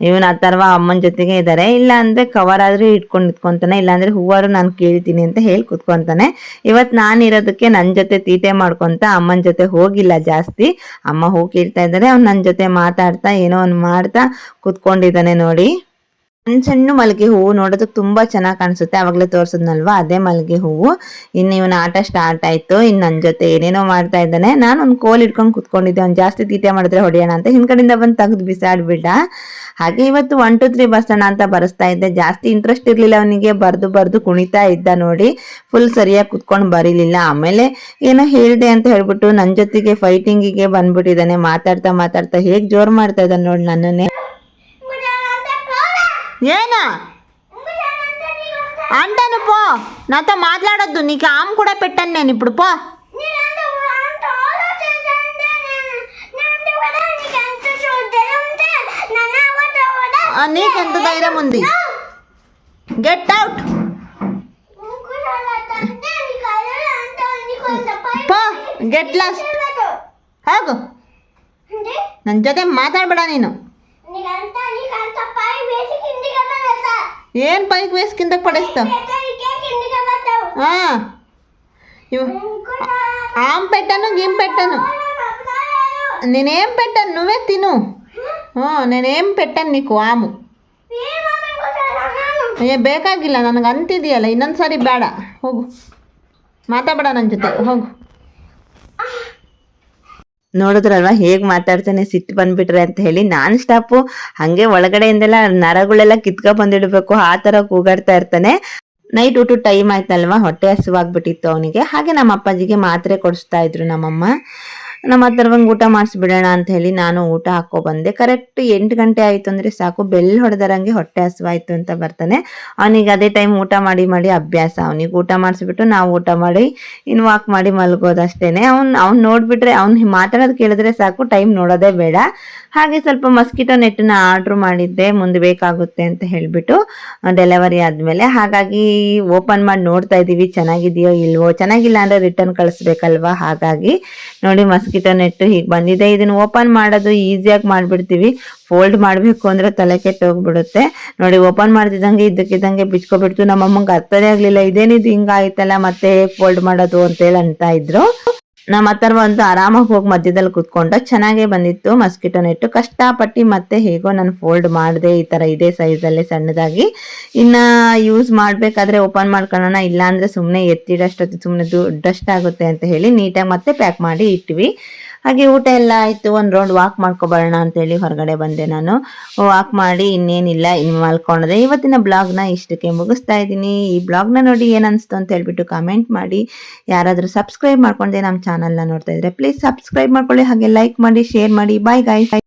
ಇವನ್ ಅಥರ್ವ ಅಮ್ಮನ ಜೊತೆಗೆ ಇದ್ದಾರೆ. ಇಲ್ಲ ಅಂದ್ರೆ ಕವರ್ ಆದ್ರೂ ಇಟ್ಕೊಂಡು ನಿಂತ್ಕೊಂತಾನೆ, ಇಲ್ಲಾಂದ್ರೆ ಹೂವಾರು ನಾನು ಕೀಳ್ತೀನಿ ಅಂತ ಹೇಳಿ ಕುತ್ಕೊಂತಾನೆ. ಇವತ್ ನಾನು ಇರೋದಕ್ಕೆ ನನ್ನ ಜೊತೆ ತೀಟೆ ಮಾಡ್ಕೊಂತ ಅಮ್ಮನ ಜೊತೆ ಹೋಗಿಲ್ಲ ಜಾಸ್ತಿ. ಅಮ್ಮ ಹೂ ಕೀಳ್ತಾ ಇದ್ದಾರೆ, ಅವ್ನು ನನ್ನ ಜೊತೆ ಮಾತಾಡ್ತಾ ಏನೋ ಒಂದು ಮಾಡ್ತಾ ಕುತ್ಕೊಂಡಿದ್ದಾನೆ ನೋಡಿ. ಸಣ್ಣ ಮಲ್ಲಿಗೆ ಹೂವು ನೋಡೋದಕ್ಕೆ ತುಂಬಾ ಚೆನ್ನಾಗಿ ಕಾಣಿಸುತ್ತೆ. ಅವಾಗಲೇ ತೋರ್ಸದ್ನಲ್ವಾ, ಅದೇ ಮಲ್ಲಿಗೆ ಹೂವು. ಇನ್ನು ಇವನ ಆಟ ಸ್ಟಾರ್ಟ್ ಆಯ್ತು. ಇನ್ನು ನನ್ನ ಜೊತೆ ಏನೇನೋ ಮಾಡ್ತಾ ಇದ್ದಾನೆ. ನಾನು ಒಂದು ಕೋಲ್ ಇಟ್ಕೊಂಡು ಕುತ್ಕೊಂಡಿದ್ದೆ, ಅವ್ನು ಜಾಸ್ತಿ ತೀಟೆ ಮಾಡಿದ್ರೆ ಹೊಡೆಯೋಣ ಅಂತ. ಹಿಂದ್ಕಡೆಯಿಂದ ಬಂದು ತೆಗೆದು ಬಿಸಾಡ್ಬಿಟ್ಟ. ಹಾಗೆ ಇವತ್ತು 1 2 3 ಬರ್ಸೋಣ ಅಂತ ಬರೆಸ್ತಾ ಇದ್ದೆ. ಜಾಸ್ತಿ ಇಂಟ್ರೆಸ್ಟ್ ಇರ್ಲಿಲ್ಲ ಅವನಿಗೆ, ಬರ್ದು ಕುಣಿತಾ ಇದ್ದ ನೋಡಿ. ಫುಲ್ ಸರಿಯಾಗಿ ಕುತ್ಕೊಂಡು ಬರೀಲಿಲ್ಲ. ಆಮೇಲೆ ಏನೋ ಹೇಳ್ದೆ ಅಂತ ಹೇಳ್ಬಿಟ್ಟು ನನ್ನ ಜೊತೆಗೆ ಫೈಟಿಂಗಿಗೆ ಬಂದ್ಬಿಟ್ಟಿದ್ದಾನೆ. ಮಾತಾಡ್ತಾ ಹೇಗ್ ಜೋರ್ ಮಾಡ್ತಾ ಇದ್ದಾನೆ ನೋಡಿ ನನ್ನನ್ನೇ. ఏనా అంటాను పో, నాతో మాట్లాడొద్దు. నీకు ఆమె కూడా పెట్టాను నేను ఇప్పుడు పో. నీకెంత ధైర్యం ఉంది? గెట్ అవుట్ పో, గెట్ లాస్ట్. ಹೋಗು, ನನ್ನ ಜೊತೆ ಮಾತಾಡ್ಬೇಡ ನೀನು. ಏನ್ ಪೈಕ್ ವೇಸ್ ಕಿಂದಕ್ಕೆ ಪಡಿಸ್ತ? ಹಾ, ఇవి ఆమె పెట్టాను గేమ్ పెట్టాను, నేనేం పెట్టాను, నువ్వే తిను. నేనేం పెట్టాను నీకు ಆಮು. ಬೇಕಾಗಿಲ್ಲ ನನಗೆ ಅಂತಿದೆಯಲ್ಲ, ಇನ್ನೊಂದು ಸಾರಿ ಬೇಡ, ಹೋಗು ಮಾತಾಡಬೇಡ ನನ್ನ ಜೊತೆ, ಹೋಗು. ನೋಡಿದ್ರಲ್ವಾ ಹೇಗೆ ಮಾತಾಡ್ತಾನೆ, ಸಿಟ್ಟು ಬಂದ್ಬಿಟ್ರೆ ಅಂತ ಹೇಳಿ ನಾನ್ ಸ್ಟಾಪು ಹಂಗೆ ಒಳಗಡೆಯಿಂದೆಲ್ಲ ನರಗಳೆಲ್ಲ ಕಿತ್ಕೊ ಬಂದಿಡ್ಬೇಕು, ಆ ಥರ ಕೂಗಾಡ್ತಾ ಇರ್ತಾನೆ. ನೈಟ್ ಊಟ ಟೈಮ್ ಆಯ್ತಲ್ವಾ, ಹೊಟ್ಟೆ ಹಸುವಾಗ್ಬಿಟ್ಟಿತ್ತು ಅವನಿಗೆ. ಹಾಗೆ ನಮ್ಮ ಅಪ್ಪಾಜಿಗೆ ಮಾತ್ರೆ ಕೊಡಿಸ್ತಾ ಇದ್ರು ನಮ್ಮಮ್ಮ. ನಮ್ಮ ಹತ್ರವಂಗೆ ಊಟ ಮಾಡಿಸ್ಬಿಡೋಣ ಅಂತ ಹೇಳಿ ನಾನು ಊಟ ಹಾಕೋ ಬಂದೆ. ಕರೆಕ್ಟ್ 8 ಗಂಟೆ ಆಯಿತು ಅಂದರೆ ಸಾಕು, ಬೆಲ್ ಹೊಡೆದರಂಗೆ ಹೊಟ್ಟೆ ಹಸುವಾಯ್ತು ಅಂತ ಬರ್ತಾನೆ. ಅವನಿಗೆ ಅದೇ ಟೈಮ್ ಊಟ ಮಾಡಿ ಮಾಡಿ ಅಭ್ಯಾಸ. ಅವನಿಗೆ ಊಟ ಮಾಡಿಸ್ಬಿಟ್ಟು ನಾವು ಊಟ ಮಾಡಿ ಇನ್ನು ವಾಕ್ ಮಾಡಿ ಮಲ್ಗೋದಷ್ಟೇನೆ. ಅವ್ನು ನೋಡ್ಬಿಟ್ರೆ, ಅವ್ನು ಮಾತಾಡೋದು ಕೇಳಿದ್ರೆ ಸಾಕು, ಟೈಮ್ ನೋಡೋದೇ ಬೇಡ. ಹಾಗೆ ಸ್ವಲ್ಪ ಮಸ್ಕಿಟೋ ನೆಟ್ಟನ್ನ ಆರ್ಡ್ರ್ ಮಾಡಿದ್ದೆ, ಮುಂದೆ ಬೇಕಾಗುತ್ತೆ ಅಂತ ಹೇಳಿಬಿಟ್ಟು ಡೆಲಿವರಿ ಆದಮೇಲೆ. ಹಾಗಾಗಿ ಓಪನ್ ಮಾಡಿ ನೋಡ್ತಾ ಇದ್ದೀವಿ ಚೆನ್ನಾಗಿದೆಯೋ ಇಲ್ವೋ. ಚೆನ್ನಾಗಿಲ್ಲ ಅಂದರೆ ರಿಟರ್ನ್ ಕಳಿಸ್ಬೇಕಲ್ವಾ. ಹಾಗಾಗಿ ನೋಡಿ ಮಸ್ಕಿಟೋ ನೆಟ್ಟು ಹೀಗೆ ಬಂದಿದೆ. ಇದನ್ನು ಓಪನ್ ಮಾಡೋದು ಈಸಿಯಾಗಿ ಮಾಡಿಬಿಡ್ತೀವಿ, ಫೋಲ್ಡ್ ಮಾಡಬೇಕು ಅಂದರೆ ತಲೆ ಕೆಟ್ಟು ಹೋಗ್ಬಿಡುತ್ತೆ. ನೋಡಿ ಓಪನ್ ಮಾಡ್ತಿದ್ದಂಗೆ ಇದ್ದಕ್ಕಿದ್ದಂಗೆ ಬಿಚ್ಕೊಬಿಡ್ತು. ನಮ್ಮಮ್ಮಂಗೆ ಅರ್ಥನೇ ಆಗಲಿಲ್ಲ, ಇದೇನಿದು ಹಿಂಗಾಯ್ತಲ್ಲ ಮತ್ತೆ ಫೋಲ್ಡ್ ಮಾಡೋದು ಅಂತೇಳಿ ಅಂತ ಇದ್ರು. ನಮ್ಮ ಹತ್ರ ಒಂದು ಆರಾಮಾಗಿ ಹೋಗಿ ಮಧ್ಯದಲ್ಲಿ ಕುತ್ಕೊಂಡು ಚೆನ್ನಾಗೇ ಬಂದಿತ್ತು ಮಸ್ಕಿಟೋ ನೆಟ್ಟು. ಕಷ್ಟಪಟ್ಟು ಮತ್ತೆ ಹೇಗೋ ನಾನು ಫೋಲ್ಡ್ ಮಾಡಿದೆ, ಈ ಥರ ಇದೇ ಸೈಜಲ್ಲೇ ಸಣ್ಣದಾಗಿ. ಇನ್ನು ಯೂಸ್ ಮಾಡಬೇಕಾದ್ರೆ ಓಪನ್ ಮಾಡ್ಕೊಳ್ಳೋಣ, ಇಲ್ಲಾಂದರೆ ಸುಮ್ಮನೆ ಎತ್ತಿಡಷ್ಟೊತ್ತು ಸುಮ್ಮನೆ ದುಡ್ಡಷ್ಟಾಗುತ್ತೆ ಅಂತ ಹೇಳಿ ನೀಟಾಗಿ ಮತ್ತೆ ಪ್ಯಾಕ್ ಮಾಡಿ ಇಟ್ವಿ. ಹಾಗೆ ಊಟ ಎಲ್ಲ ಆಯಿತು, ಒಂದು ರೌಂಡ್ ವಾಕ್ ಮಾಡ್ಕೊಬರೋಣ ಅಂತೇಳಿ ಹೊರಗಡೆ ಬಂದೆ ನಾನು. ವಾಕ್ ಮಾಡಿ ಇನ್ನೇನಿಲ್ಲ, ಇನ್ನು ಮಲ್ಕೊಂಡ್ರೆ. ಇವತ್ತಿನ ಬ್ಲಾಗ್ನ ಇಷ್ಟಕ್ಕೆ ಮುಗಿಸ್ತಾ ಇದ್ದೀನಿ. ಈ ಬ್ಲಾಗ್ನ ನೋಡಿ ಏನು ಅನಿಸ್ತು ಅಂತ ಹೇಳ್ಬಿಟ್ಟು ಕಾಮೆಂಟ್ ಮಾಡಿ. ಯಾರಾದರೂ ಸಬ್ಸ್ಕ್ರೈಬ್ ಮಾಡ್ಕೊಂಡೆ ನಮ್ಮ ಚಾನಲ್ನ ನೋಡ್ತಾ ಇದ್ರೆ ಪ್ಲೀಸ್ ಸಬ್ಸ್ಕ್ರೈಬ್ ಮಾಡ್ಕೊಳ್ಳಿ, ಹಾಗೆ ಲೈಕ್ ಮಾಡಿ, ಶೇರ್ ಮಾಡಿ. Bye guys.